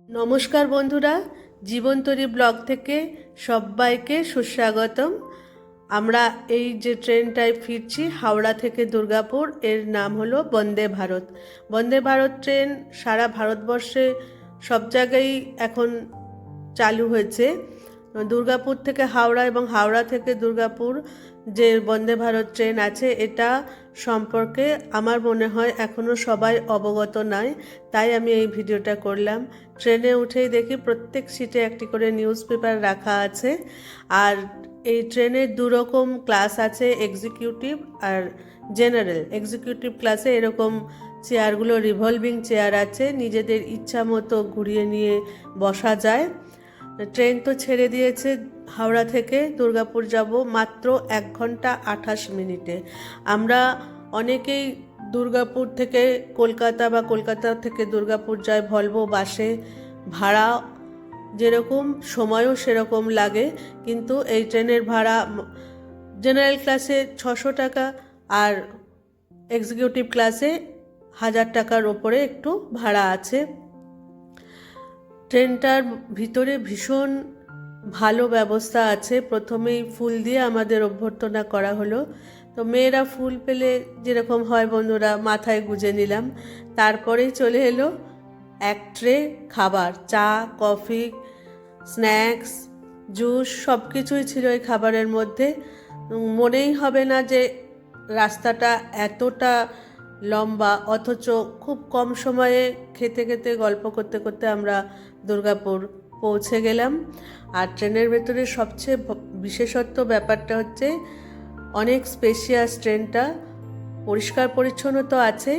নমস্কার বন্ধুরা, জীবনতরী ব্লগ থেকে সবাইকে সুস্বাগতম। আমরা এই যে ট্রেনটায় ফিরছি হাওড়া থেকে দুর্গাপুর, এর নাম হলো বন্দে ভারত। বন্দে ভারত ট্রেন সারা ভারতবর্ষে সব জায়গায় এখন চালু হয়েছে। দুর্গাপুর থেকে হাওড়া এবং হাওড়া থেকে দুর্গাপুর যে বন্দে ভারত ট্রেন আছে, এটা সম্পর্কে আমার মনে হয় এখনও সবাই অবগত নয়, তাই আমি এই ভিডিওটা করলাম। ট্রেনে উঠেই দেখি প্রত্যেক সিটে একটি করে নিউজ পেপার রাখা আছে। আর এই ট্রেনের দুরকম ক্লাস আছে, এক্সিকিউটিভ আর জেনারেল। এক্সিকিউটিভ ক্লাসে এরকম চেয়ারগুলো রিভলভিং চেয়ার আছে, নিজেদের ইচ্ছা মতো ঘুরিয়ে নিয়ে বসা যায়। ট্রেন তো ছেড়ে দিয়েছে হাওড়া থেকে দুর্গাপুর যাব মাত্র 1 ঘন্টা 28 মিনিটে। আমরা অনেকেই দুর্গাপুর থেকে কলকাতা বা কলকাতা থেকে দুর্গাপুর যায় ভলভো বাসে, ভাড়া যেরকম সময়ও সেরকম লাগে, কিন্তু এই ট্রেনের ভাড়া জেনারেল ক্লাসে 600 টাকা আর এক্সিকিউটিভ ক্লাসে 1000 টাকার ওপরে একটু ভাড়া আছে। ট্রেনটার ভিতরে ভীষণ ভালো ব্যবস্থা আছে। প্রথমেই ফুল দিয়ে আমাদের অভ্যর্থনা করা হলো। তো মেয়েরা ফুল পেলে যেরকম হয় বন্ধুরা, মাথায় গুজে নিলাম। তারপরেই চলে এলো এক ট্রে খাবার, চা, কফি, স্ন্যাক্স, জুস, সব কিছুই ছিল এই খাবারের মধ্যে। মনেই হবে না যে রাস্তাটা এতটা লম্বা, অথচ খুব কম সময়ে খেতে খেতে গল্প করতে করতে আমরা দুর্গাপুর পৌঁছে গেলাম। আর ট্রেনের ভেতরে সবচেয়ে বিশেষত্ব ব্যাপারটা হচ্ছে অনেক স্পেশিয়াস ট্রেনটা, পরিষ্কার পরিচ্ছন্ন তো আছে,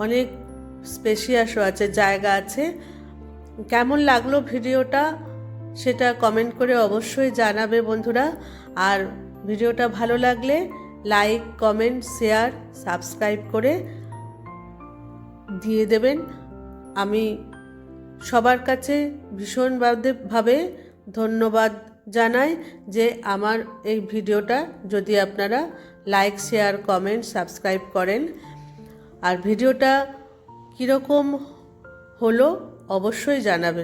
অনেক স্পেশিয়াসও আছে, জায়গা আছে। কেমন লাগলো ভিডিওটা সেটা কমেন্ট করে অবশ্যই জানাবে বন্ধুরা। আর ভিডিওটা ভালো লাগলে লাইক, কমেন্ট, শেয়ার, সাবস্ক্রাইব করে দিয়ে দেবেন। আমি সবার কাছে ভীষণভাবে ধন্যবাদ জানাই যে আমার এই ভিডিওটা যদি আপনারা লাইক, শেয়ার, কমেন্ট, সাবস্ক্রাইব করেন। আর ভিডিওটা কীরকম হলো অবশ্যই জানাবেন।